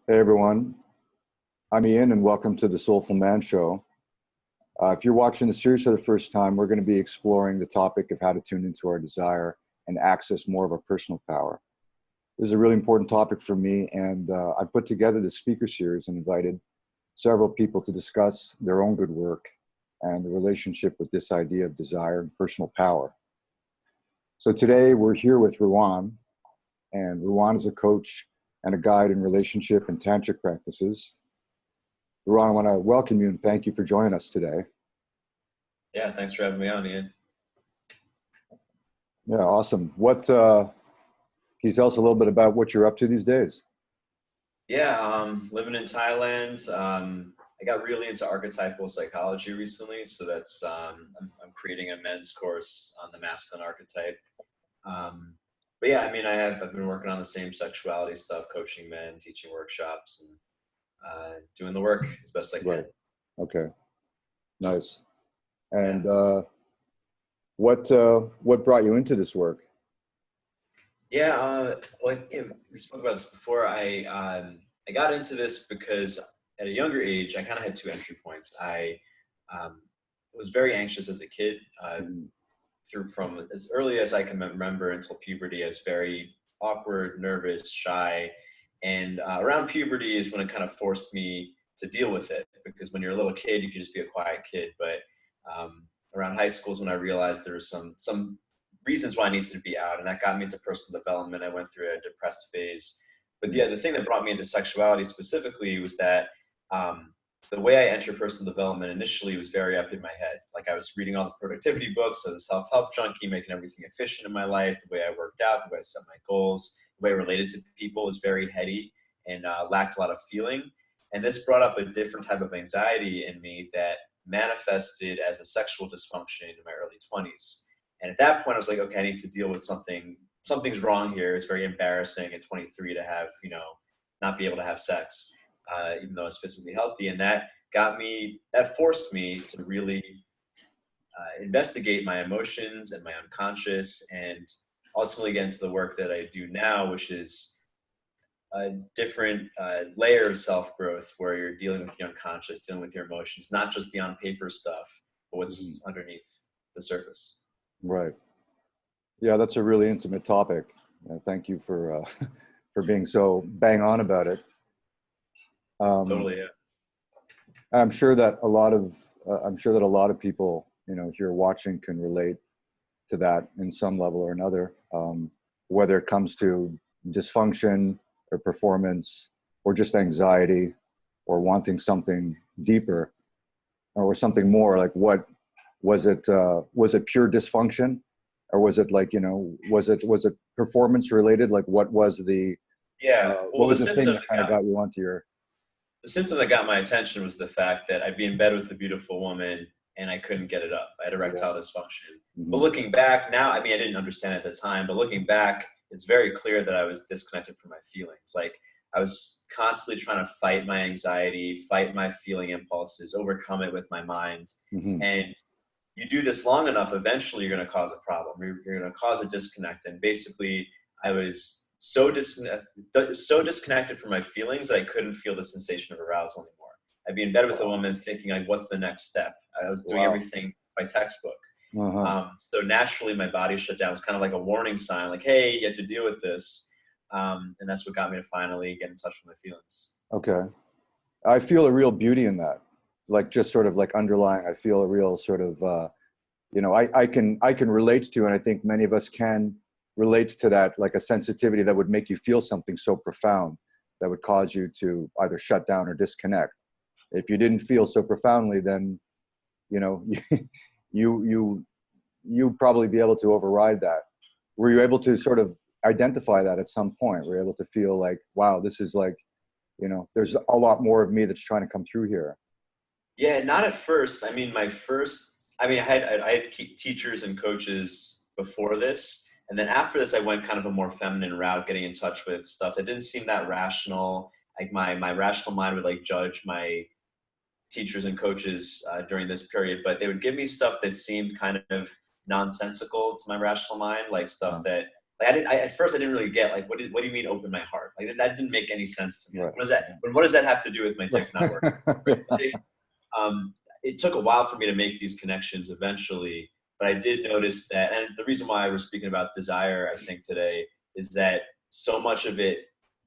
Hey everyone, I'm Ian and welcome to the Soulful Man Show. If you're watching the series for the first time, we're going to be exploring the topic of how to tune into our desire and access more of our personal power. This is a really important topic for me, and I put together the speaker series and invited several people to discuss their own good work and the relationship with this idea of desire and personal power. So today we're here with Ruwan, and Ruwan is a coach and a guide in relationship and tantric practices. Ruwan, I want to welcome you and thank you for joining us today. Yeah, thanks for having me on, Ian. Yeah, awesome. Can you tell us a little bit about what you're up to these days? Yeah, living in Thailand. I got really into archetypal psychology recently, so that's I'm creating a men's course on the masculine archetype. But yeah, I mean, I've been working on the same sexuality stuff, coaching men, teaching workshops, and doing the work as best I can. Right. Okay. Nice. And Yeah. what brought you into this work? Yeah, well, yeah, we spoke about this before. I got into this because at a younger age, I kind of had two entry points. I was very anxious as a kid. Through from as early as I can remember until puberty, I was very awkward, nervous, shy, and around puberty is when it kind of forced me to deal with it. Because when you're a little kid, you can just be a quiet kid, but around high school is when I realized there was some reasons why I needed to be out, and that got me into personal development. I went through a depressed phase, but yeah, the thing that brought me into sexuality specifically was that the way I entered personal development initially was very up in my head. Like I was reading all the productivity books, I was a self-help junkie, making everything efficient in my life. The way I worked out, the way I set my goals, the way I related to people was very heady and lacked a lot of feeling. And this brought up a different type of anxiety in me that manifested as a sexual dysfunction in my early 20s. And at that point, I was like, okay, I need to deal with something. Something's wrong here. It's very embarrassing at 23 to have, not be able to have sex, even though it's physically healthy. And that forced me to really investigate my emotions and my unconscious and ultimately get into the work that I do now, which is a different layer of self-growth where you're dealing with the unconscious, dealing with your emotions, not just the on-paper stuff, but what's underneath the surface. Right. Yeah, that's a really intimate topic. Thank you for for being so bang on about it. Totally, yeah. I'm sure that a lot of people, here watching can relate to that in some level or another, whether it comes to dysfunction or performance or just anxiety or wanting something deeper or something more. Like, what was it? Was it pure dysfunction, or was it like, was it performance related? Like, what was the what was the thing that kind of got you onto your? The symptom that got my attention was the fact that I'd be in bed with a beautiful woman and I couldn't get it up. I had erectile dysfunction. But looking back now, I mean, I didn't understand at the time, but looking back, it's very clear that I was disconnected from my feelings. Like I was constantly trying to fight my anxiety, fight my feeling impulses, overcome it with my mind. And you do this long enough, eventually you're going to cause a problem. You're going to cause a disconnect. And basically I was so disconnected from my feelings that I couldn't feel the sensation of arousal anymore. I'd be in bed with a woman thinking, like, what's the next step? I was doing everything by textbook. So naturally my body shut down. It's kind of like a warning sign, like, hey, you have to deal with this. And that's what got me to finally get in touch with my feelings. Okay. I feel a real beauty in that. Like, just sort of like underlying, I feel a real sort of, I can relate to, and I think many of us can relate to that, like a sensitivity that would make you feel something so profound that would cause you to either shut down or disconnect. If you didn't feel so profoundly, then, you probably be able to override that. Were you able to sort of identify that at some point? Were you able to feel like, wow, this is like, there's a lot more of me that's trying to come through here? Yeah, not at first. I mean, I had teachers and coaches before this. And then after this, I went kind of a more feminine route, getting in touch with stuff that didn't seem that rational. Like my rational mind would like judge my teachers and coaches during this period, but they would give me stuff that seemed kind of nonsensical to my rational mind, like stuff that at first I didn't really get like, what do you mean open my heart? Like that didn't make any sense to me. Right. What does that have to do with my dick not working? Yeah. Right? It took a while for me to make these connections eventually, but I did notice that, and the reason why we're speaking about desire, I think today, is that so much of it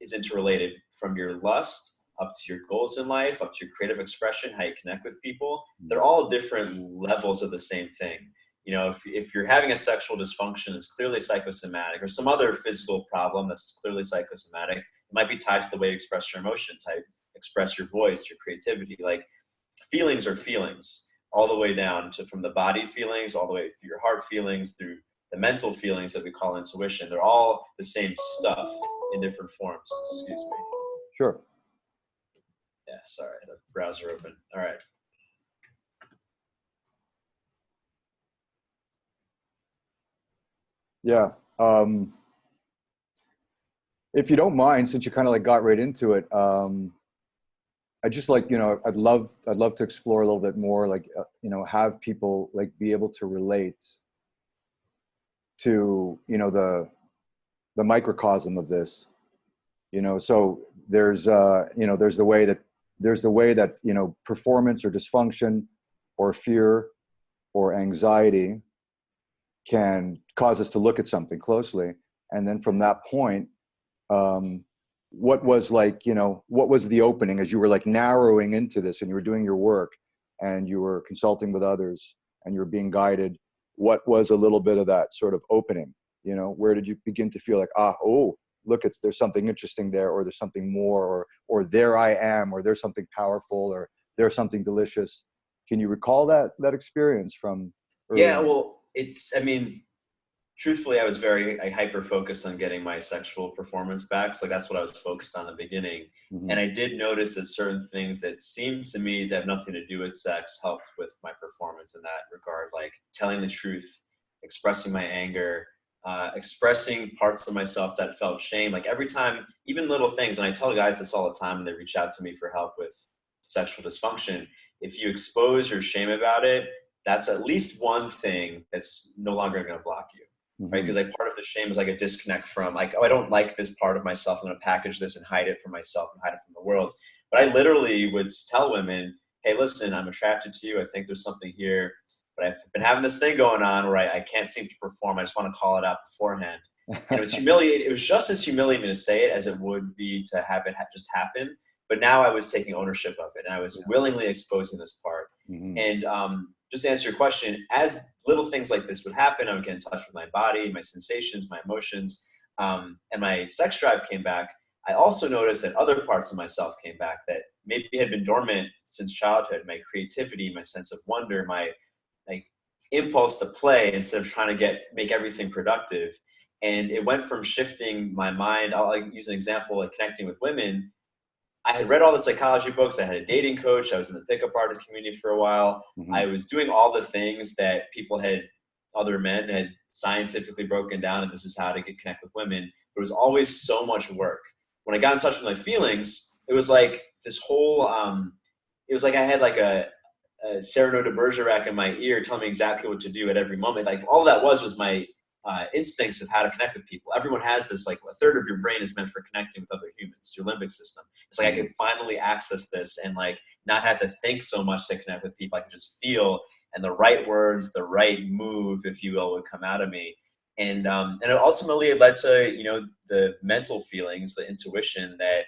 is interrelated from your lust up to your goals in life, up to your creative expression, how you connect with people. They're all different levels of the same thing. You know, if you're having a sexual dysfunction that's clearly psychosomatic, or some other physical problem that's clearly psychosomatic, it might be tied to the way you express your emotions, how you express your voice, your creativity. Like feelings are feelings all the way down to from the body feelings, all the way through your heart feelings, through the mental feelings that we call intuition. They're all the same stuff in different forms. Excuse me. Sure. Yeah, sorry, the browser open. All right. Yeah. If you don't mind, since you kind of like got right into it, I just like, I'd love to explore a little bit more, like, have people like be able to relate to, the microcosm of this, so there's the way that, performance or dysfunction or fear or anxiety can cause us to look at something closely. And then from that point, what was what was the opening as you were like narrowing into this and you were doing your work and you were consulting with others and you were being guided? What was a little bit of that sort of opening? Where did you begin to feel like, oh, look, there's something interesting there, or there's something more, or there I am, or there's something powerful, or there's something delicious? Can you recall that experience from early Yeah, on? well, I mean, truthfully, I was very hyper focused on getting my sexual performance back. So that's what I was focused on in the beginning. Mm-hmm. And I did notice that certain things that seemed to me to have nothing to do with sex helped with my performance in that regard, like telling the truth, expressing my anger, expressing parts of myself that felt shame. Like every time, even little things, and I tell guys this all the time when they reach out to me for help with sexual dysfunction, if you expose your shame about it, that's at least one thing that's no longer going to block you. Right? Mm-hmm. Because like part of the shame is like a disconnect from like, oh, I don't like this part of myself. I'm going to package this and hide it from myself and hide it from the world. But I literally would tell women, hey, listen, I'm attracted to you. I think there's something here, but I've been having this thing going on where I can't seem to perform. I just want to call it out beforehand. And it was humiliating. It was just as humiliating to say it as it would be to have it just happen. But now I was taking ownership of it and I was willingly exposing this part. Mm-hmm. And just to answer your question, as little things like this would happen, I would get in touch with my body, my sensations, my emotions, and my sex drive came back. I also noticed that other parts of myself came back that maybe had been dormant since childhood. My creativity, my sense of wonder, my like impulse to play instead of trying to make everything productive. And it went from shifting my mind. I'll use an example, like connecting with women. I had read all the psychology books. I had a dating coach. I was in the pickup artist community for a while. Mm-hmm. I was doing all the things that other men had scientifically broken down, and this is how to connect with women. But it was always so much work. When I got in touch with my feelings, it was like this whole, it was like I had like a Cyrano de Bergerac in my ear telling me exactly what to do at every moment. Like all that was my instincts of how to connect with people. Everyone has this, like a third of your brain is meant for connecting with other humans, your limbic system. It's like I could finally access this and like not have to think so much to connect with people. I could just feel, and the right words, the right move, if you will, would come out of me. And it ultimately it led to, the mental feelings, the intuition that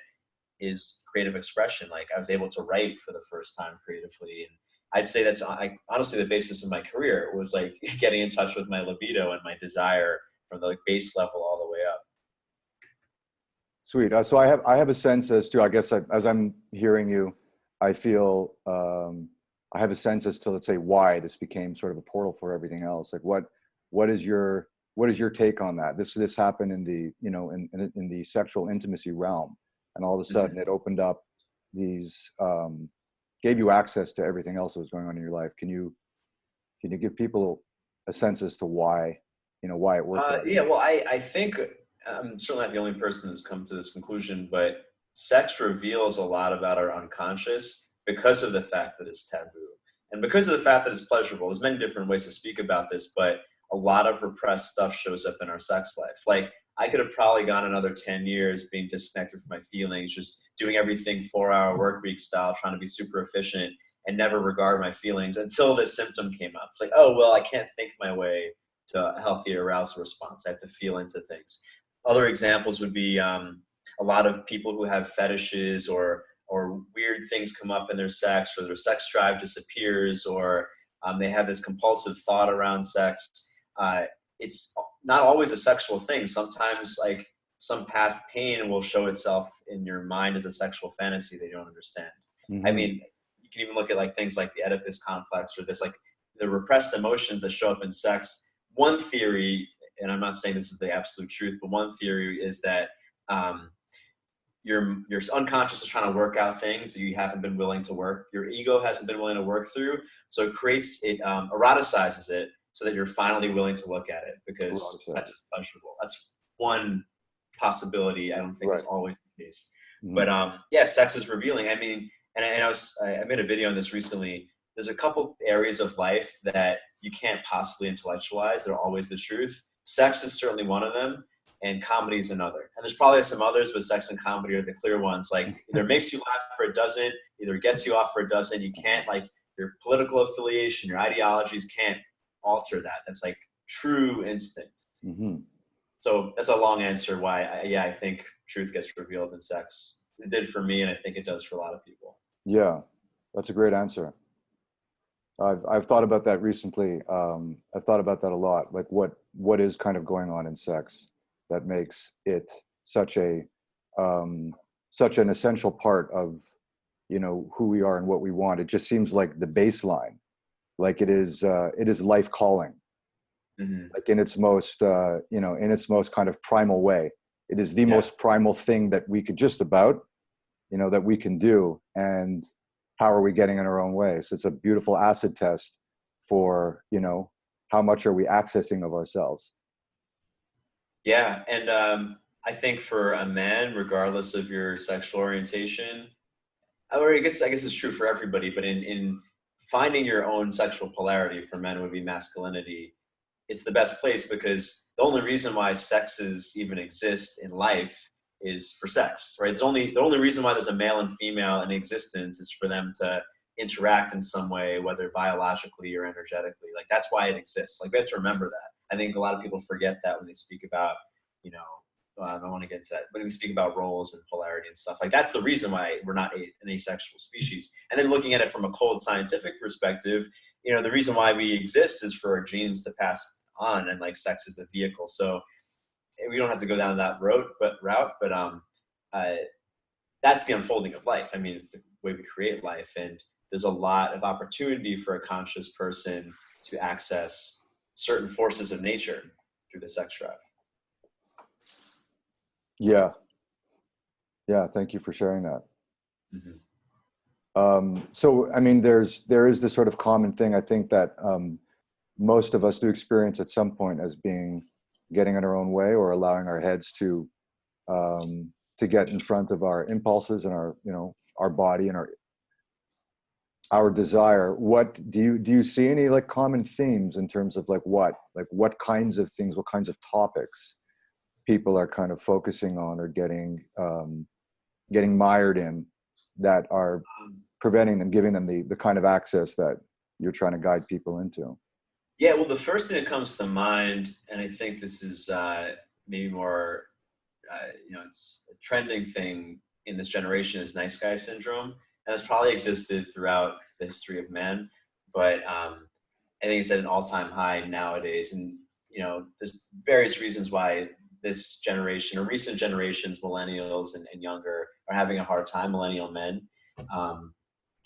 is creative expression. Like I was able to write for the first time creatively. And I'd say that's honestly the basis of my career was like getting in touch with my libido and my desire from the like base level all the way up. Sweet. So I have a sense as to, I guess, as I'm hearing you, I feel I have a sense as to, let's say, why this became sort of a portal for everything else. Like what is your take on that? This happened in the in the sexual intimacy realm, and all of a sudden it opened up these gave you access to everything else that was going on in your life. Can you give people a sense as to why why it worked? Yeah, well, I think I'm certainly not the only person that's come to this conclusion, but sex reveals a lot about our unconscious because of the fact that it's taboo and because of the fact that it's pleasurable. There's many different ways to speak about this, but a lot of repressed stuff shows up in our sex life. Like I could have probably gone another 10 years being disconnected from my feelings, just doing everything 4-hour work week style, trying to be super efficient and never regard my feelings until this symptom came up. It's like, oh, well, I can't think my way to a healthy arousal response. I have to feel into things. Other examples would be a lot of people who have fetishes or weird things come up in their sex, or their sex drive disappears, or they have this compulsive thought around sex. It's not always a sexual thing. Sometimes like some past pain will show itself in your mind as a sexual fantasy they don't understand. I Mm-hmm. mean, you can even look at like things like the Oedipus complex, or this like the repressed emotions that show up in sex. One theory, and I'm not saying this is the absolute truth, but one theory is that um, your unconscious is trying to work out things that you haven't been willing to work. Your ego hasn't been willing to work through, so it eroticizes it so that you're finally willing to look at it because sex is pleasurable. That's one possibility. I don't think Right. it's always the case, Mm-hmm. but yeah, sex is revealing. I mean, and I made a video on this recently. There's a couple areas of life that you can't possibly intellectualize. They're always the truth. Sex is certainly one of them, and comedy is another. And there's probably some others, but sex and comedy are the clear ones. Like either makes you laugh or it doesn't, either gets you off or it doesn't. You can't, like, your political affiliation, your ideologies can't alter that. That's like true instinct. Mm-hmm. So that's a long answer why I think truth gets revealed in sex. It did for me, and I think it does for a lot of people. Yeah, that's a great answer. I've thought about that recently. I've thought about that a lot. Like what is kind of going on in sex that makes it such an essential part of, you know, who we are and what we want. It just seems like the baseline, like it is life calling, Mm-hmm. like in its most in its most kind of primal way. It is the most primal thing that we could just about, you know, that we can do. And how are we getting in our own way? So it's a beautiful acid test for, you know, how much are we accessing of ourselves. Yeah, and I think for a man, regardless of your sexual orientation, or I guess it's true for everybody, but in finding your own sexual polarity, for men would be masculinity. It's the best place because the only reason why sexes even exist in life is for sex, right? The only reason why there's a male and female in existence is for them to interact in some way, whether biologically or energetically. Like that's why it exists. Like we have to remember that. I think a lot of people forget that when they speak about, you know, I don't want to get into that, but when they speak about roles and polarity and stuff, like that's the reason why we're not an asexual species. And then looking at it from a cold scientific perspective, you know, the reason why we exist is for our genes to pass on, and like sex is the vehicle. So we don't have to go down that route, but uh, that's the unfolding of life. I mean, it's the way we create life, and there's a lot of opportunity for a conscious person to access certain forces of nature through the sex drive. Yeah. Yeah. Thank you for sharing that. Mm-hmm. So, I mean, there is this sort of common thing, I think, that most of us do experience at some point as being getting in our own way, or allowing our heads to get in front of our impulses and our, you know, our body and our desire. What do you see any like common themes in terms of like what kinds of things, what kinds of topics people are kind of focusing on or getting mired in, that are preventing them, giving them the kind of access that you're trying to guide people into? Yeah, well, the first thing that comes to mind, and I think this is maybe more, you know, it's a trending thing in this generation, is nice guy syndrome. And it's probably existed throughout the history of men, but I think it's at an all-time high nowadays. And, you know, there's various reasons why this generation, or recent generations, millennials and younger, are having a hard time, millennial men.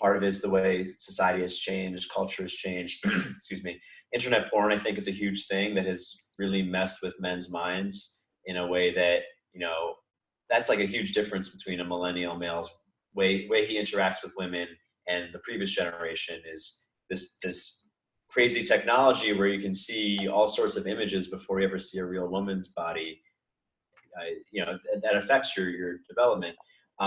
Part of it is the way society has changed, culture has changed. Excuse me. Internet porn, I think, is a huge thing that has really messed with men's minds in a way that, you know, that's like a huge difference between a millennial male's way he interacts with women and the previous generation. Is this crazy technology where you can see all sorts of images before you ever see a real woman's body. You know, that affects your development.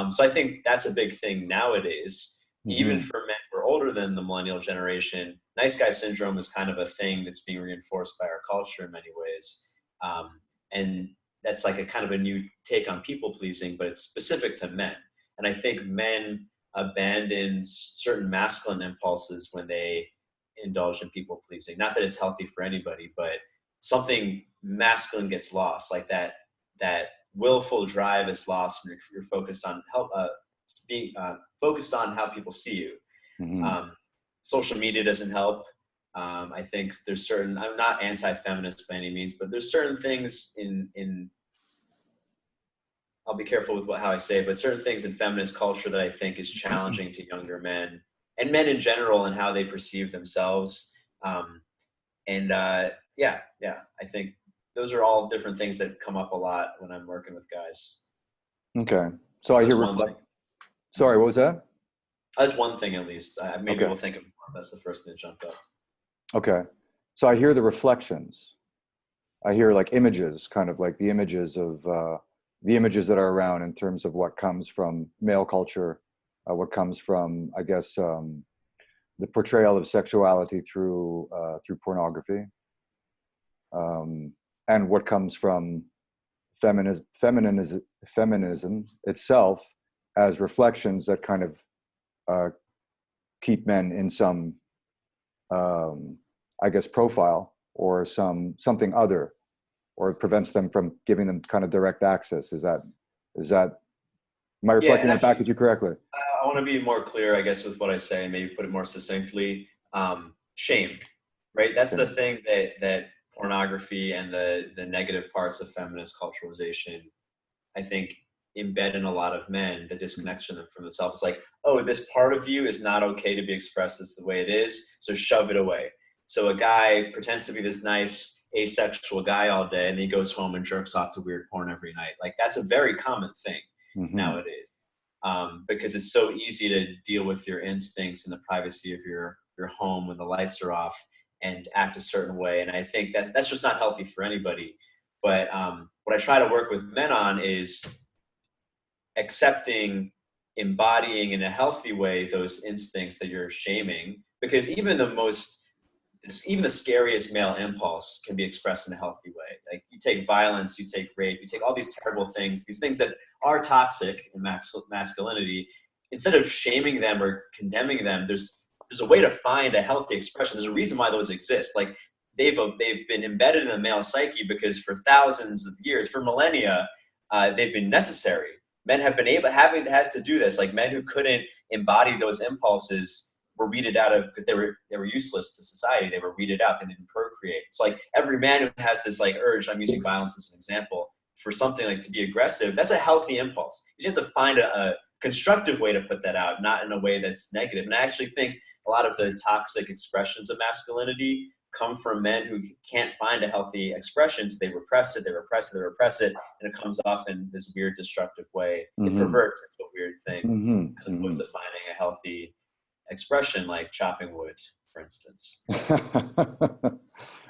So I think that's a big thing nowadays. Even Mm-hmm. for men who are older than the millennial generation, nice guy syndrome is kind of a thing that's being reinforced by our culture in many ways. And that's like a kind of a new take on people pleasing, but it's specific to men. And I think men abandon certain masculine impulses when they indulge in people pleasing. Not that it's healthy for anybody, but something masculine gets lost, like that willful drive is lost when you're focused on being focused on how people see you. Mm-hmm. Social media doesn't help. I think there's certain, I'm not anti-feminist by any means, but there's certain things in I'll be careful with how I say it, but certain things in feminist culture that I think is challenging to younger men and men in general and how they perceive themselves. I think those are all different things that come up a lot when I'm working with guys. Okay. So I That's hear one thing. Sorry, what was that? That's one thing, at least. Maybe Okay. we'll think of more. That's the first thing that jumped up. Okay. So I hear the reflections. I hear like images, kind of like the images that are around in terms of what comes from male culture, what comes from, I guess, the portrayal of sexuality through pornography, and what comes from feminism itself as reflections that kind of keep men in some, I guess, profile or something other, or it prevents them from giving them kind of direct access. Is that am I reflecting that back at you correctly? I want to be more clear, I guess, with what I say and maybe put it more succinctly. Shame, right? That's the thing that pornography and the negative parts of feminist culturalization, I think, embed in a lot of men, the disconnection from themselves. It's like, oh, this part of you is not okay to be expressed as the way it is, so shove it away. So a guy pretends to be this nice asexual guy all day, and he goes home and jerks off to weird porn every night. Like, that's a very common thing nowadays, because it's so easy to deal with your instincts in the privacy of your home when the lights are off and act a certain way. And I think that's just not healthy for anybody. But what I try to work with men on is accepting, embodying in a healthy way those instincts that you're shaming, because even the scariest male impulse can be expressed in a healthy way. Like, you take violence, you take rape, you take all these terrible things, these things that are toxic in masculinity. Instead of shaming them or condemning them, there's a way to find a healthy expression. There's a reason why those exist. Like, they've been embedded in the male psyche because for thousands of years, for millennia, they've been necessary. Men have had to do this. Like, men who couldn't embody those impulses were weeded out of, because they were useless to society. They were weeded out. They didn't procreate. It's like every man who has this like urge, I'm using violence as an example, for something like to be aggressive, that's a healthy impulse. You have to find a constructive way to put that out, not in a way that's negative. And I actually think a lot of the toxic expressions of masculinity come from men who can't find a healthy expression, so they repress it, and it comes off in this weird, destructive way. It perverts into a weird thing, as opposed to finding a healthy expression, like chopping wood, for instance.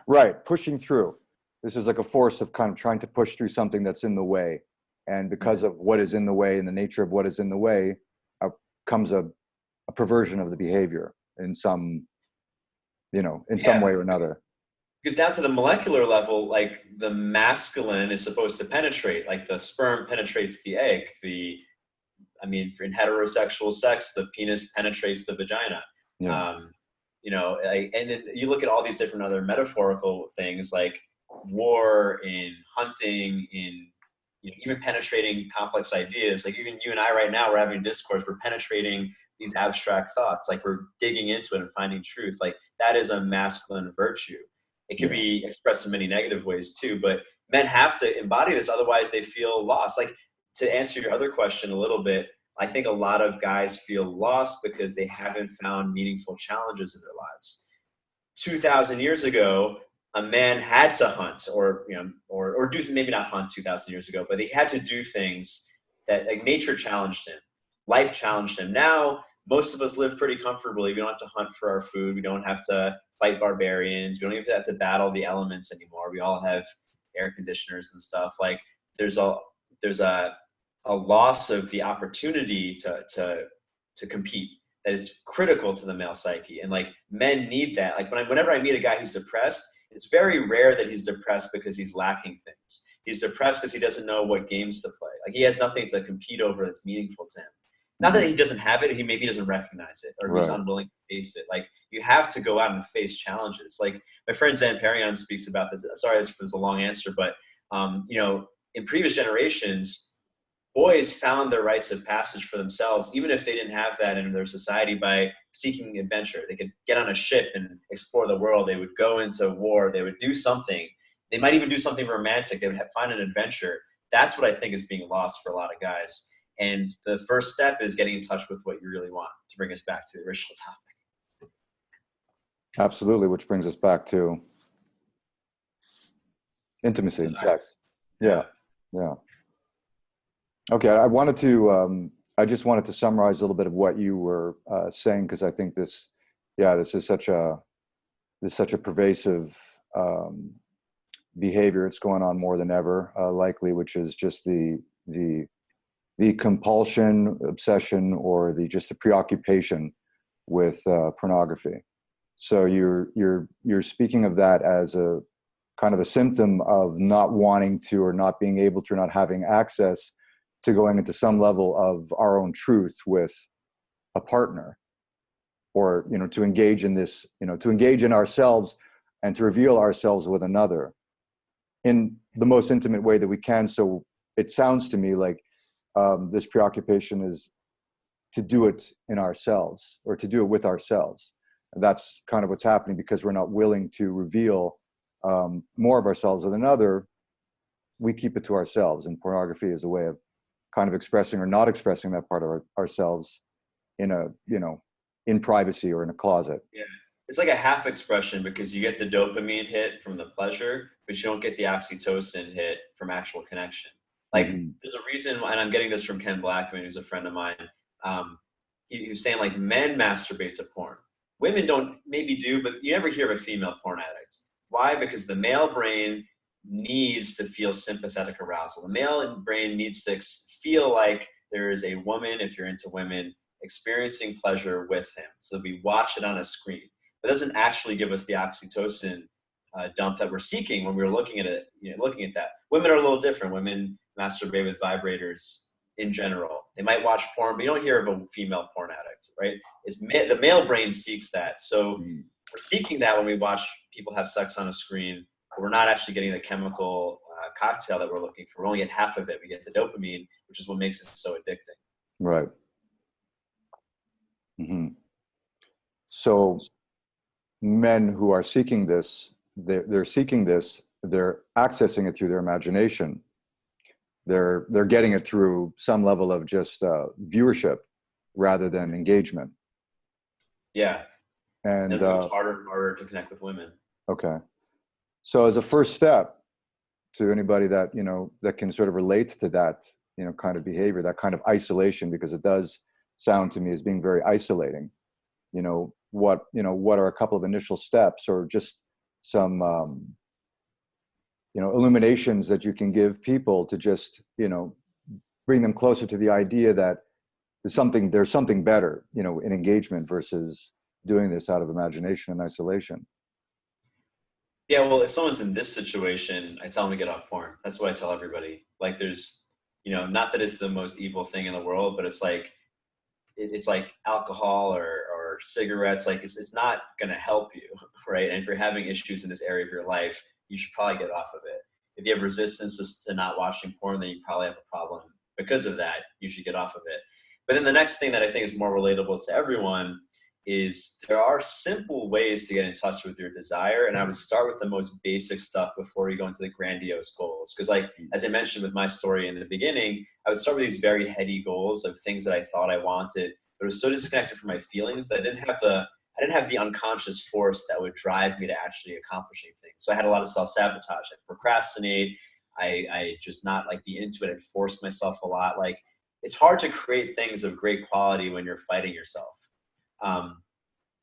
Right, pushing through. This is like a force of kind of trying to push through something that's in the way, and because of what is in the way and the nature of what is in the way, comes a perversion of the behavior in some some way or another. Because down to the molecular level, like, the masculine is supposed to penetrate, like the sperm penetrates the egg. In heterosexual sex, the penis penetrates the vagina. Yeah. And then you look at all these different other metaphorical things, like war, in hunting, in even penetrating complex ideas. Like, even you and I right now, we're having a discourse, we're penetrating these abstract thoughts, like we're digging into it and finding truth. Like, that is a masculine virtue. It can be expressed in many negative ways too, but men have to embody this, otherwise they feel lost. Like, to answer your other question a little bit, I think a lot of guys feel lost because they haven't found meaningful challenges in their lives. 2,000 years ago, a man had to hunt, or do, maybe not hunt 2,000 years ago, but he had to do things that, like, nature challenged him, life challenged him. Now, most of us live pretty comfortably. We don't have to hunt for our food. We don't have to fight barbarians. We don't even have to battle the elements anymore. We all have air conditioners and stuff. Like, there's a loss of the opportunity to compete that is critical to the male psyche. And, like, men need that. Like, whenever I meet a guy who's depressed, it's very rare that he's depressed because he's lacking things. He's depressed because he doesn't know what games to play. Like he has nothing to compete over that's meaningful to him. Not that he doesn't have it, he maybe doesn't recognize it, or he's Right. unwilling to face it. Like you have to go out and face challenges. Like my friend Zan Perion speaks about this. Sorry, this is a long answer, but you know, in previous generations, boys found their rites of passage for themselves, even if they didn't have that in their society, by seeking adventure. They could get on a ship and explore the world. They would go into war. They would do something. They might even do something romantic. They would find an adventure. That's what I think is being lost for a lot of guys. And the first step is getting in touch with what you really want, to bring us back to the original topic. Absolutely, which brings us back to intimacy and sex. Yeah, yeah. Okay, I just wanted to summarize a little bit of what you were saying, because I think this is such a pervasive behavior. It's going on more than ever, likely, which is just the compulsion, obsession, or just the preoccupation with pornography. So you're speaking of that as a kind of a symptom of not wanting to, or not being able to, or not having access to going into some level of our own truth with a partner, or, you know, to engage in this, you know, to engage in ourselves and to reveal ourselves with another in the most intimate way that we can. So it sounds to me like this preoccupation is to do it in ourselves, or to do it with ourselves. And that's kind of what's happening, because we're not willing to reveal more of ourselves with another. We keep it to ourselves, and pornography is a way of kind of expressing or not expressing that part of ourselves in a, you know, in privacy or in a closet. Yeah. It's like a half expression, because you get the dopamine hit from the pleasure, but you don't get the oxytocin hit from actual connection. Like there's a reason, and I'm getting this from Ken Blackman, who's a friend of mine. He was saying like men masturbate to porn. Women don't, maybe do, but you never hear of a female porn addict. Why? Because the male brain needs to feel sympathetic arousal. The male brain needs to feel like there is a woman, if you're into women, experiencing pleasure with him. So we watch it on a screen. It doesn't actually give us the oxytocin dump that we're seeking when we're looking at it. You know, looking at that. Women are a little different. Women masturbate with vibrators in general. They might watch porn, but you don't hear of a female porn addict, right? The male brain seeks that. So we're seeking that when we watch people have sex on a screen, but we're not actually getting the chemical cocktail that we're looking for. We only get half of it. We get the dopamine, which is what makes it so addicting. Right. So men who are seeking this, they're seeking this, they're accessing it through their imagination. They're getting it through some level of just viewership rather than engagement. Yeah. And it's harder and harder to connect with women. Okay. So as a first step, to anybody that, you know, that can sort of relate to that, you know, kind of behavior, that kind of isolation, because it does sound to me as being very isolating. You know, what are a couple of initial steps, or just some, you know, illuminations that you can give people to just, you know, bring them closer to the idea that there's something better, you know, in engagement versus doing this out of imagination and isolation? Yeah, well, if someone's in this situation, I tell them to get off porn. That's what I tell everybody. Like there's, you know, not that it's the most evil thing in the world, but it's like, it's like alcohol or cigarettes. Like it's not going to help you, right? And if you're having issues in this area of your life, you should probably get off of it. If you have resistance to not watching porn, then you probably have a problem because of that. You should get off of it. But then the next thing that I think is more relatable to everyone is there are simple ways to get in touch with your desire. And I would start with the most basic stuff before you go into the grandiose goals. Because like, as I mentioned with my story in the beginning, I would start with these very heady goals of things that I thought I wanted, but it was so disconnected from my feelings that I didn't have the unconscious force that would drive me to actually accomplishing things. So I had a lot of self-sabotage. I'd procrastinate. I just not like be into it. I'd force myself a lot. Like it's hard to create things of great quality when you're fighting yourself.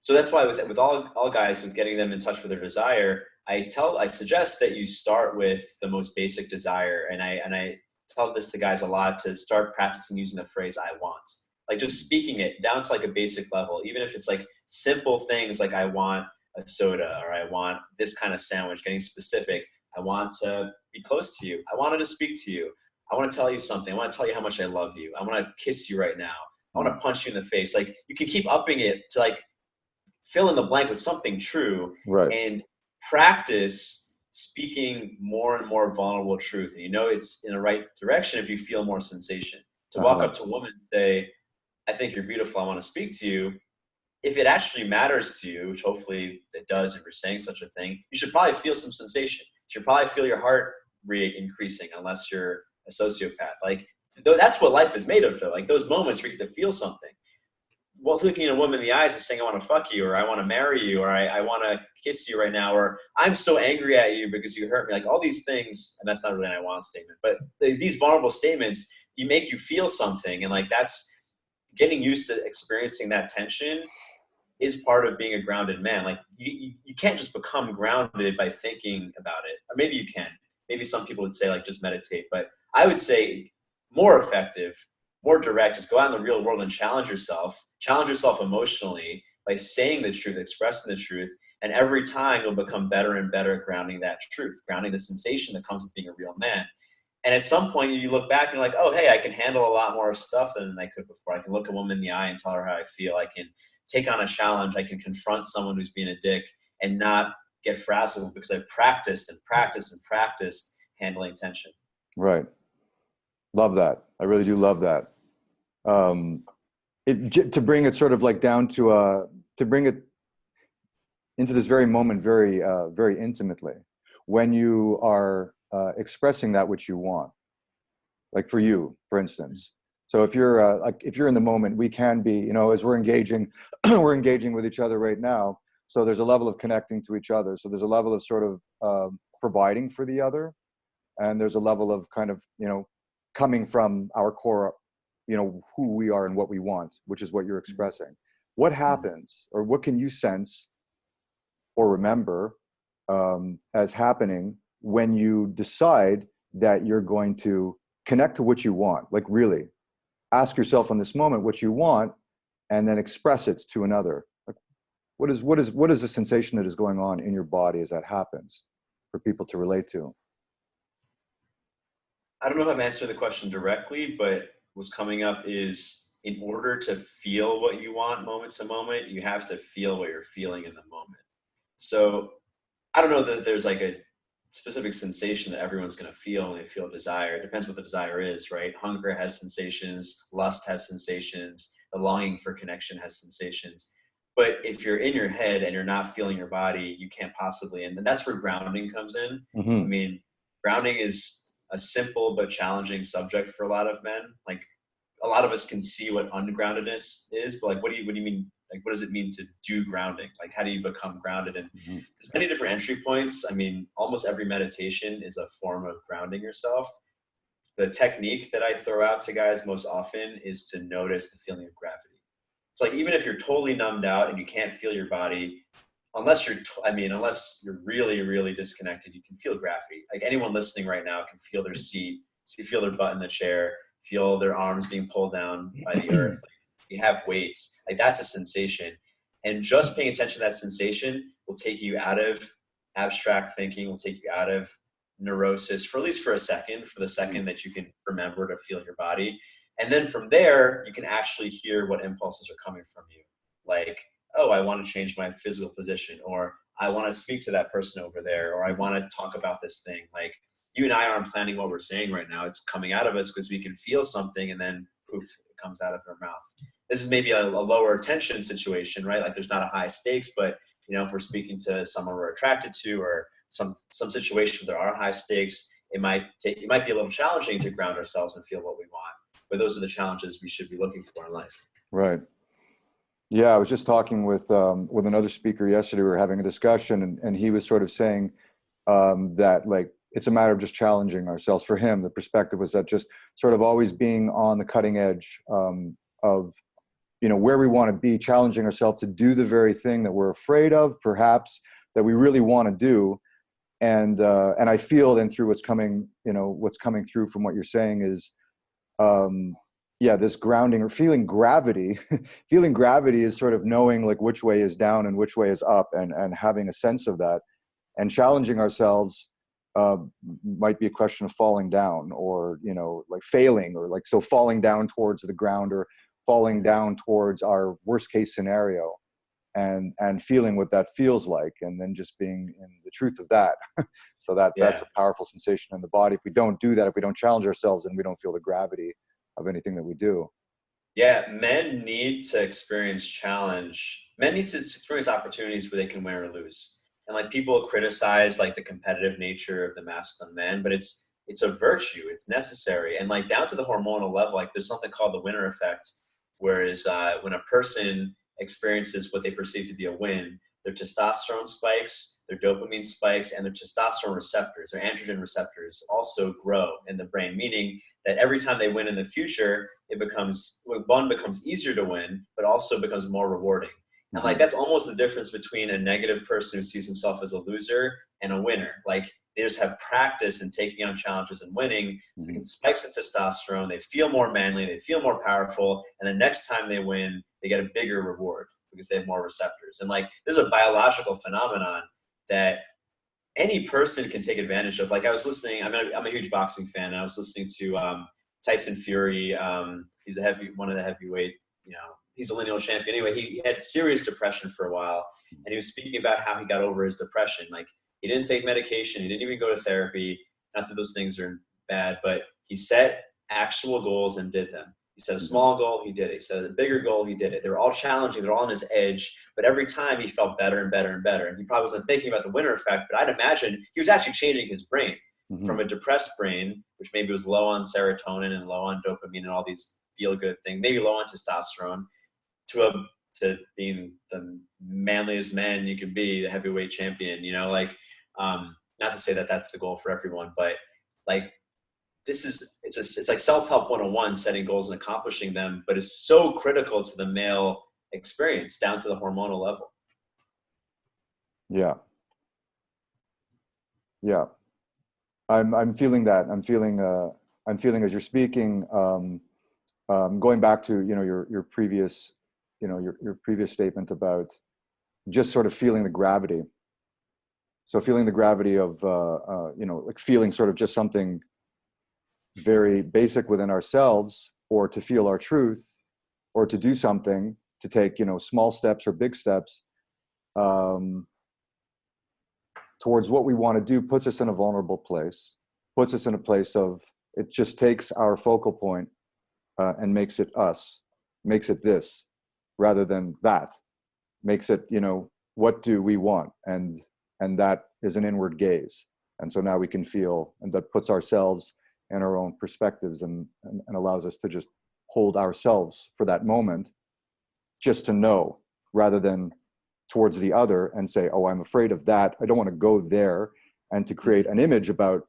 So that's why with all guys, with getting them in touch with their desire, I suggest that you start with the most basic desire. And I tell this to guys a lot, to start practicing using the phrase "I want," like just speaking it down to like a basic level, even if it's like simple things like I want a soda, or I want this kind of sandwich, getting specific. I want to be close to you. I wanted to speak to you. I want to tell you something. I want to tell you how much I love you. I want to kiss you right now. I want to punch you in the face. Like, you can keep upping it to like fill in the blank with something true, Right. and practice speaking more and more vulnerable truth. And you know it's in the right direction if you feel more sensation. To walk up to a woman and say, I think you're beautiful, I want to speak to you. If it actually matters to you, which hopefully it does if you're saying such a thing, you should probably feel some sensation. You should probably feel your heart rate increasing, unless you're a sociopath. Like, that's what life is made of, though. Like, those moments where you get to feel something. Well, looking a woman in the eyes and saying, I want to fuck you, or I want to marry you, or I want to kiss you right now, or I'm so angry at you because you hurt me. Like, all these things, and that's not really an I want statement, but these vulnerable statements, you make you feel something. And like, that's getting used to experiencing that tension is part of being a grounded man. Like, you can't just become grounded by thinking about it. Or maybe you can. Maybe some people would say like just meditate, but I would say more effective, more direct is go out in the real world and challenge yourself emotionally by saying the truth, expressing the truth. And every time you'll become better and better at grounding that truth, grounding the sensation that comes with being a real man. And at some point you look back and you're like, oh, hey, I can handle a lot more stuff than I could before. I can look a woman in the eye and tell her how I feel. I can take on a challenge. I can confront someone who's being a dick and not get frazzled because I've practiced and practiced and practiced handling tension. Right. Love that. I really do love that. To bring it sort of like down to bring it into this very moment, very intimately, when you are expressing that which you want, like for you, for instance. So if you're in the moment, we can be, you know, as we're engaging, we're engaging with each other right now. So there's a level of connecting to each other. So there's a level of sort of providing for the other, and there's a level of kind of, you know, coming from our core, you know, who we are and what we want, which is what you're expressing. What happens, or what can you sense or remember as happening when you decide that you're going to connect to what you want? Like, really ask yourself in this moment what you want, and then express it to another. Like, what is the sensation that is going on in your body as that happens for people to relate to? I don't know if I'm answering the question directly, but what's coming up is, in order to feel what you want moment to moment, you have to feel what you're feeling in the moment. So I don't know that there's like a specific sensation that everyone's going to feel when they feel desire. It depends what the desire is, right? Hunger has sensations, lust has sensations, the longing for connection has sensations. But if you're in your head and you're not feeling your body, you can't possibly. And that's where grounding comes in. Mm-hmm. I mean, grounding is a simple but challenging subject for a lot of men. Like, a lot of us can see what ungroundedness is, but like, what do you mean? Like, what does it mean to do grounding? Like, how do you become grounded? And there's many different entry points. I mean, almost every meditation is a form of grounding yourself. The technique that I throw out to guys most often is to notice the feeling of gravity. It's like, even if you're totally numbed out and you can't feel your body, unless you're really, really disconnected, you can feel gravity. Like, anyone listening right now can feel their seat, feel their butt in the chair, feel their arms being pulled down by the earth. Like, you have weights. Like, that's a sensation. And just paying attention to that sensation will take you out of abstract thinking, will take you out of neurosis for at least for a second, for the second that you can remember to feel your body. And then from there, you can actually hear what impulses are coming from you. Like, oh, I want to change my physical position, or I want to speak to that person over there, or I want to talk about this thing. Like, you and I aren't planning what we're saying right now. It's coming out of us because we can feel something, and then poof, it comes out of our mouth. This is maybe a lower tension situation, right? Like, there's not a high stakes, but you know, if we're speaking to someone we're attracted to, or some situation where there are high stakes, it might be a little challenging to ground ourselves and feel what we want. But those are the challenges we should be looking for in life. Right. Yeah, I was just talking with another speaker yesterday. We were having a discussion, and he was sort of saying that, like, it's a matter of just challenging ourselves. For him, the perspective was that just sort of always being on the cutting edge of, you know, where we want to be, challenging ourselves to do the very thing that we're afraid of, perhaps, that we really want to do. And I feel then through what's coming through from what you're saying is, this grounding or feeling gravity. Feeling gravity is sort of knowing, like, which way is down and which way is up, and having a sense of that, and challenging ourselves might be a question of falling down, or, you know, like failing, or like, so falling down towards the ground, or falling down towards our worst case scenario, and feeling what that feels like, and then just being in the truth of that. So that's Yeah. a powerful sensation in the body. If we don't do that, if we don't challenge ourselves, and we don't feel the gravity of anything that we do. Yeah, men need to experience challenge. Men need to experience opportunities where they can win or lose. And like people criticize like the competitive nature of the masculine man, but it's a virtue. It's necessary. And like down to the hormonal level, like there's something called the winner effect, whereas when a person experiences what they perceive to be a win, their testosterone spikes, their dopamine spikes, and their testosterone receptors, their androgen receptors also grow in the brain, meaning that every time they win in the future, it becomes, one, becomes easier to win, but also becomes more rewarding. And like that's almost the difference between a negative person who sees himself as a loser and a winner. Like they just have practice in taking on challenges and winning, so they can spike some testosterone, they feel more manly, they feel more powerful, and the next time they win, they get a bigger reward because they have more receptors. And like there's a biological phenomenon that any person can take advantage of. Like I was listening, I'm a huge boxing fan, and I was listening to Tyson Fury. He's one of the heavyweight, you know, he's a lineal champion. Anyway, he had serious depression for a while, and he was speaking about how he got over his depression. Like he didn't take medication, he didn't even go to therapy. Not that those things are bad, but he set actual goals and did them. He set a small goal, he did it. He set a bigger goal, he did it. They were all challenging, they're all on his edge, but every time he felt better and better and better. And he probably wasn't thinking about the winner effect, but I'd imagine he was actually changing his brain from a depressed brain, which maybe was low on serotonin and low on dopamine and all these feel-good things, maybe low on testosterone, to being the manliest man you could be, the heavyweight champion, you know, like, not to say that that's the goal for everyone, but like, it's like self-help 101, setting goals and accomplishing them, but it's so critical to the male experience down to the hormonal level. Yeah. Yeah. I'm feeling that. I'm feeling as you're speaking, going back to, you know, your previous, you know, your previous statement about just sort of feeling the gravity. So feeling the gravity of, you know, like feeling sort of just something very basic within ourselves, or to feel our truth, or to do something, to take, you know, small steps or big steps towards what we want to do, puts us in a vulnerable place, puts us in a place of, it just takes our focal point and makes it us, makes it this rather than that, makes it, you know, what do we want? And that is an inward gaze. And so now we can feel, and that puts ourselves in our own perspectives, and allows us to just hold ourselves for that moment, just to know, rather than towards the other and say, oh, I'm afraid of that, I don't want to go there, and to create an image about,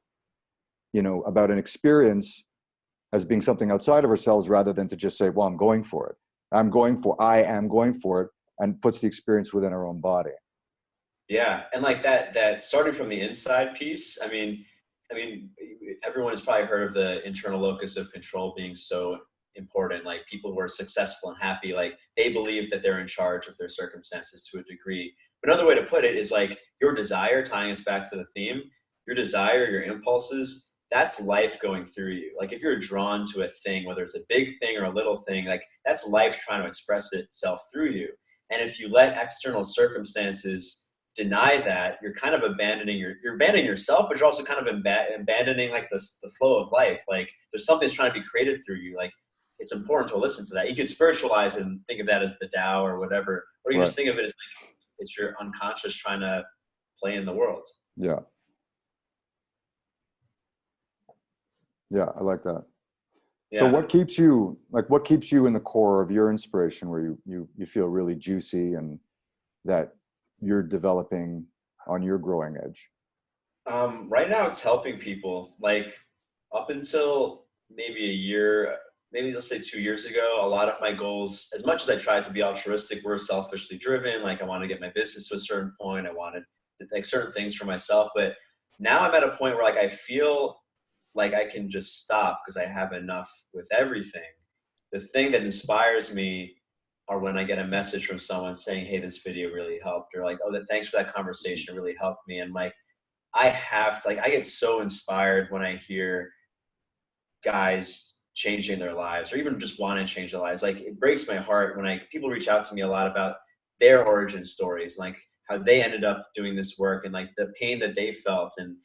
you know, about an experience as being something outside of ourselves, rather than to just say, well, I am going for it, and puts the experience within our own body. Yeah, and like that starting from the inside piece. I mean, everyone has probably heard of the internal locus of control being so important. Like people who are successful and happy, like they believe that they're in charge of their circumstances to a degree. But another way to put it is like your desire, tying us back to the theme, your desire, your impulses, that's life going through you. Like if you're drawn to a thing, whether it's a big thing or a little thing, like that's life trying to express itself through you. And if you let external circumstances deny that, you're kind of abandoning you're abandoning yourself, but you're also kind of abandoning like the flow of life. Like there's something that's trying to be created through you. Like it's important to listen to that. You could spiritualize it and think of that as the Tao or whatever, or you just think of it as like it's your unconscious trying to play in the world. Yeah. Yeah, I like that. Yeah. So what keeps you in the core of your inspiration, where you feel really juicy and that you're developing on your growing edge? Right now it's helping people. Like up until maybe a year, maybe let's say 2 years ago, a lot of my goals, as much as I tried to be altruistic, were selfishly driven. Like I wanted to get my business to a certain point. I wanted to like certain things for myself. But now I'm at a point where like I feel like I can just stop because I have enough with everything. The thing that inspires me are when I get a message from someone saying, hey, this video really helped, or like, oh, thanks for that conversation, it really helped me. And like, I have to, like, I get so inspired when I hear guys changing their lives or even just want to change their lives. Like, it breaks my heart when people reach out to me a lot about their origin stories, like how they ended up doing this work and like the pain that they felt. And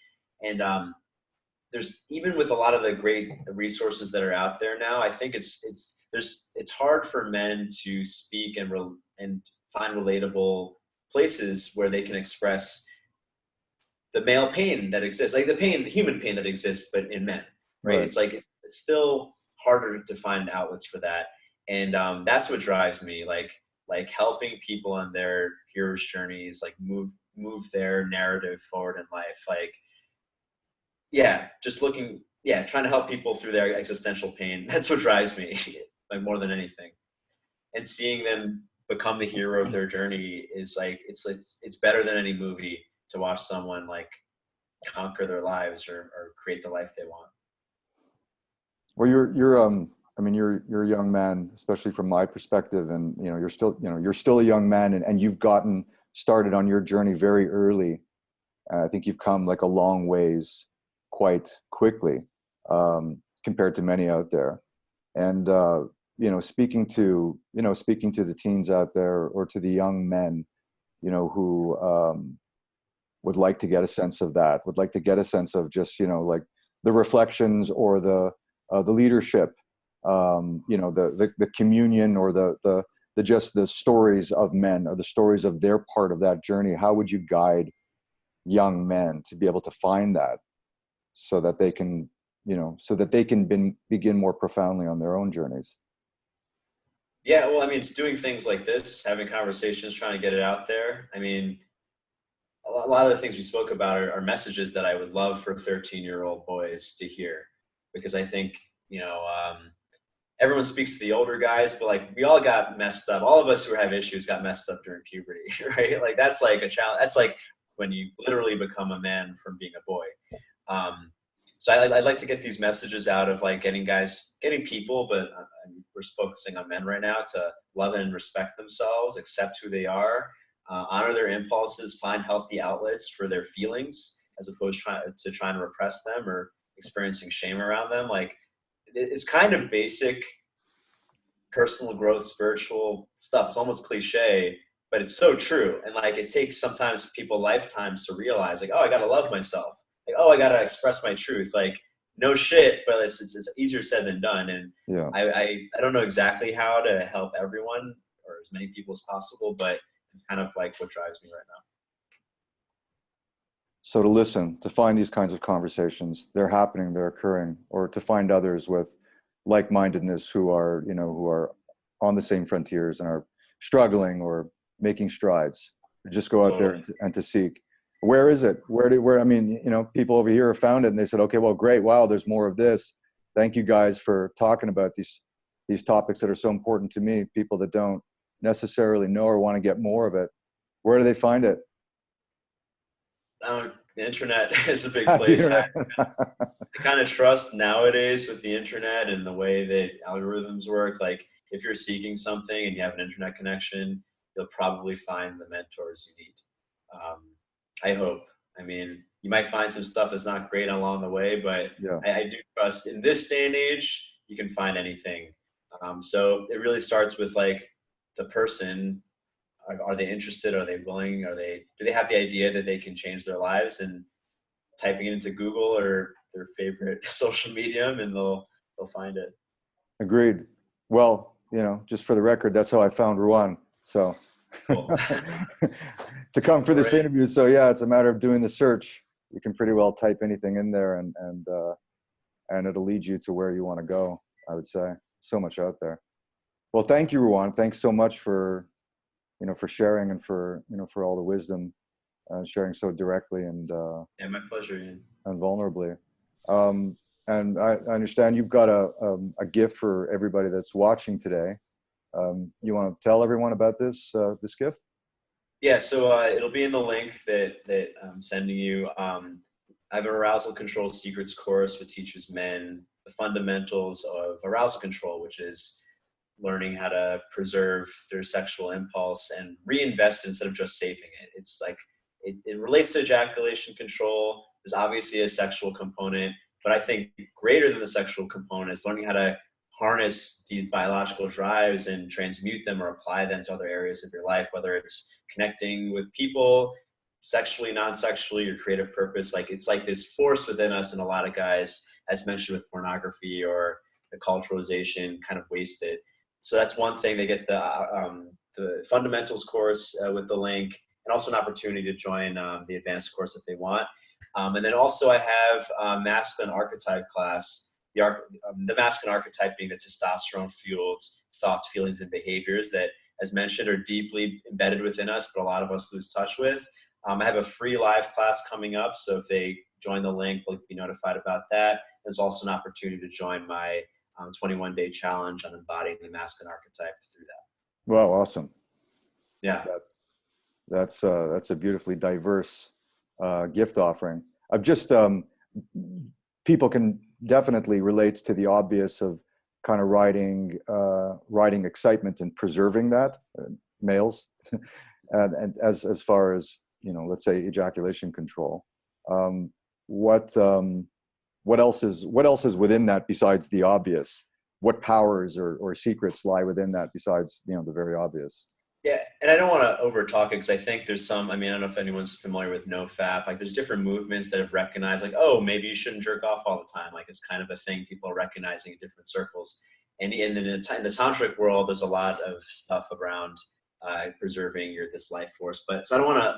there's, even with a lot of the great resources that are out there now, I think it's hard for men to speak and find relatable places where they can express the male pain that exists, like the human pain that exists, but in men, right? Right. It's like it's still harder to find outlets for that, and that's what drives me. Like helping people on their hero's journeys, like move their narrative forward in life. Like, yeah, just looking, yeah, trying to help people through their existential pain. That's what drives me, like more than anything. And seeing them become the hero of their journey is like it's better than any movie to watch someone like conquer their lives or create the life they want. Well, you're I mean you're a young man, especially from my perspective, and you're still a young man, and you've gotten started on your journey very early. And I think you've come like a long ways quite quickly, compared to many out there. And speaking to the teens out there, or to the young men, who would like to get a sense of that, would like to get a sense of just, like the reflections, or the leadership, the communion, or the just the stories of men, or the stories of their part of that journey. How would you guide young men to be able to find that, so that they can, begin more profoundly on their own journeys? Yeah, well, I mean, it's doing things like this, having conversations, trying to get it out there. I mean, a lot of the things we spoke about are messages that I would love for 13-year-old boys to hear, because I think, everyone speaks to the older guys, but like we all got messed up. All of us who have issues got messed up during puberty, right? Like that's like a challenge. That's like when you literally become a man from being a boy. Um, so I'd like to get these messages out of like getting people, but we're focusing on men right now, to love and respect themselves, accept who they are, honor their impulses, find healthy outlets for their feelings, as opposed to trying to repress them or experiencing shame around them. Like, it's kind of basic personal growth, spiritual stuff. It's almost cliche, but it's so true. And like, it takes sometimes people lifetimes to realize, like, oh, I gotta love myself. Like, oh, I gotta express my truth. Like, no shit, but it's easier said than done. And Yeah. I don't know exactly how to help everyone or as many people as possible, but it's kind of like what drives me right now. So to listen, to find these kinds of conversations, they're happening, they're occurring, or to find others with like-mindedness, who are on the same frontiers and are struggling or making strides. Just go out there Totally. and to seek. Where is it? I mean, people over here have found it, and they said, okay, well, great. Wow, there's more of this. Thank you guys for talking about these topics that are so important to me, people that don't necessarily know or want to get more of it. Where do they find it? The internet is a big place. I kind of trust nowadays with the internet and the way that algorithms work. Like, if you're seeking something and you have an internet connection, you'll probably find the mentors you need. Um, I hope. I mean, you might find some stuff that's not great along the way, but Yeah, I do trust in this day and age, you can find anything. So it really starts with like the person. Are they interested? Are they willing? Do they have the idea that they can change their lives? And typing it into Google or their favorite social medium, and they'll find it. agreed. Well, just for the record, that's how I found Ruwan. So Cool. to come for this Great. interview. So yeah, it's a matter of doing the search. You can pretty well type anything in there, and it'll lead you to where you want to go. I would say so much out there. Well, thank you, Ruwan. Thanks so much for sharing, and for all the wisdom, sharing so directly Yeah, my pleasure, Ian. and vulnerably. Um, and I understand you've got a gift for everybody that's watching today. You want to tell everyone about this gift? Yeah, so it'll be in the link that I'm sending you. I have an arousal control secrets course which teaches men the fundamentals of arousal control, which is learning how to preserve their sexual impulse and reinvest instead of just saving it. It's like it relates to ejaculation control. There's obviously a sexual component, but I think greater than the sexual component is learning how to harness these biological drives and transmute them or apply them to other areas of your life, whether it's connecting with people, sexually, non-sexually, your creative purpose. Like it's like this force within us, and a lot of guys, as mentioned with pornography or the culturalization, kind of wasted. So that's one thing. They get the fundamentals course with the link, and also an opportunity to join the advanced course if they want. And then also I have a masculine archetype class. The masculine archetype being the testosterone fueled thoughts, feelings, and behaviors that, as mentioned, are deeply embedded within us, but a lot of us lose touch with. I have a free live class coming up, so if they join the link, they'll be notified about that. There's also an opportunity to join my 21-day challenge on embodying the masculine archetype through that. Well, awesome. Yeah, that's a beautifully diverse gift offering. I've just people can definitely relate to the obvious of kind of riding excitement and preserving that, males, and as far as, you know, let's say ejaculation control. What else is within that besides the obvious? What powers or secrets lie within that besides, you know, the very obvious? yeah, and I don't want to over talk it because I think there's some. I mean, I don't know if anyone's familiar with NoFap. Like, there's different movements that have recognized, like, oh, maybe you shouldn't jerk off all the time. Like, it's kind of a thing people are recognizing in different circles. And in the tantric world, there's a lot of stuff around preserving this life force. But so I don't want to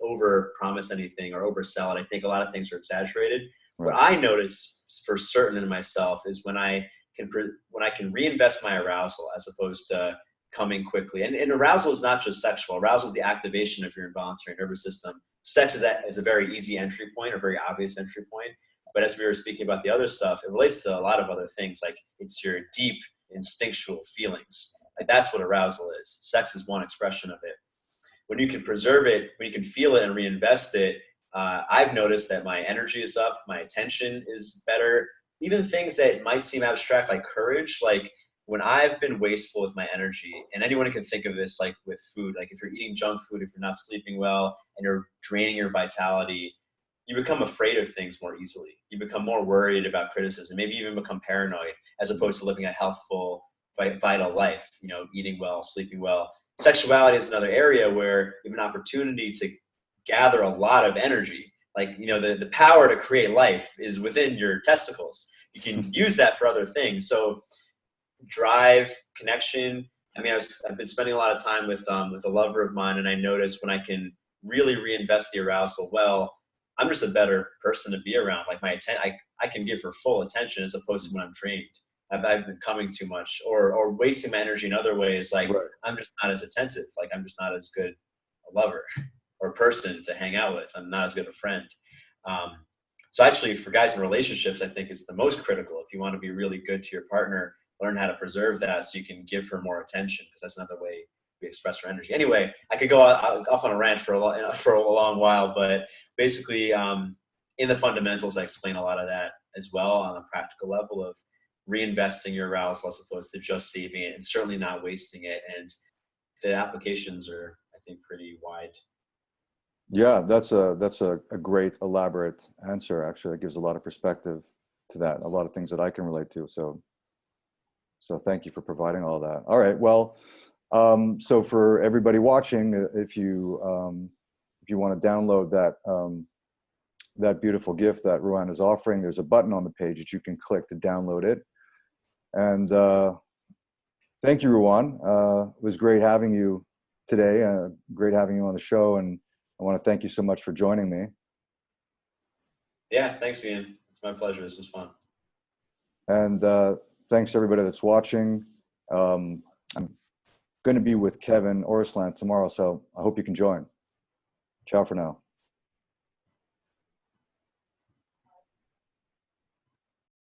over promise anything or oversell it. I think a lot of things are exaggerated. Right. What I notice for certain in myself is when I can reinvest my arousal as opposed to coming quickly. And arousal is not just sexual. Arousal is the activation of your involuntary nervous system. Sex is a very easy entry point, or very obvious entry point. But as we were speaking about the other stuff, it relates to a lot of other things. Like, it's your deep instinctual feelings. Like, that's what arousal is. Sex is one expression of it. When you can preserve it, when you can feel it and reinvest it, I've noticed that my energy is up, my attention is better. Even things that might seem abstract, like courage, like when I've been wasteful with my energy, and anyone can think of this like with food, like if you're eating junk food, if you're not sleeping well, and you're draining your vitality, you become afraid of things more easily. You become more worried about criticism, maybe even become paranoid, as opposed to living a healthful, vital life, you know, eating well, sleeping well. Sexuality is another area where you have an opportunity to gather a lot of energy. Like, you know, the power to create life is within your testicles. You can use that for other things. So drive, connection. I mean, I've been spending a lot of time with a lover of mine, and I noticed when I can really reinvest the arousal, well, I'm just a better person to be around. Like, I can give her full attention as opposed to when I'm drained. I've been coming too much or wasting my energy in other ways. Like, right. I'm just not as attentive. Like, I'm just not as good a lover or a person to hang out with. I'm not as good a friend. So actually, for guys in relationships, I think is the most critical. If you want to be really good to your partner, learn how to preserve that so you can give her more attention, because that's another way we express our energy. Anyway, I could go off on a rant for a long while, but basically, in the fundamentals, I explain a lot of that as well on a practical level of reinvesting your arousal as opposed to just saving it, and certainly not wasting it. And the applications are, I think, pretty wide. Yeah, that's a great elaborate answer. Actually, it gives a lot of perspective to that. A lot of things that I can relate to. So thank you for providing all that. All right. Well, so for everybody watching, if you want to download that beautiful gift that Ruwan is offering, there's a button on the page that you can click to download it. And thank you, Ruwan. It was great having you today. Great having you on the show, and I want to thank you so much for joining me. Yeah, thanks, Ian. It's my pleasure. This was fun. And thanks everybody that's watching. I'm going to be with Kevin Orsland tomorrow, so I hope you can join. Ciao for now.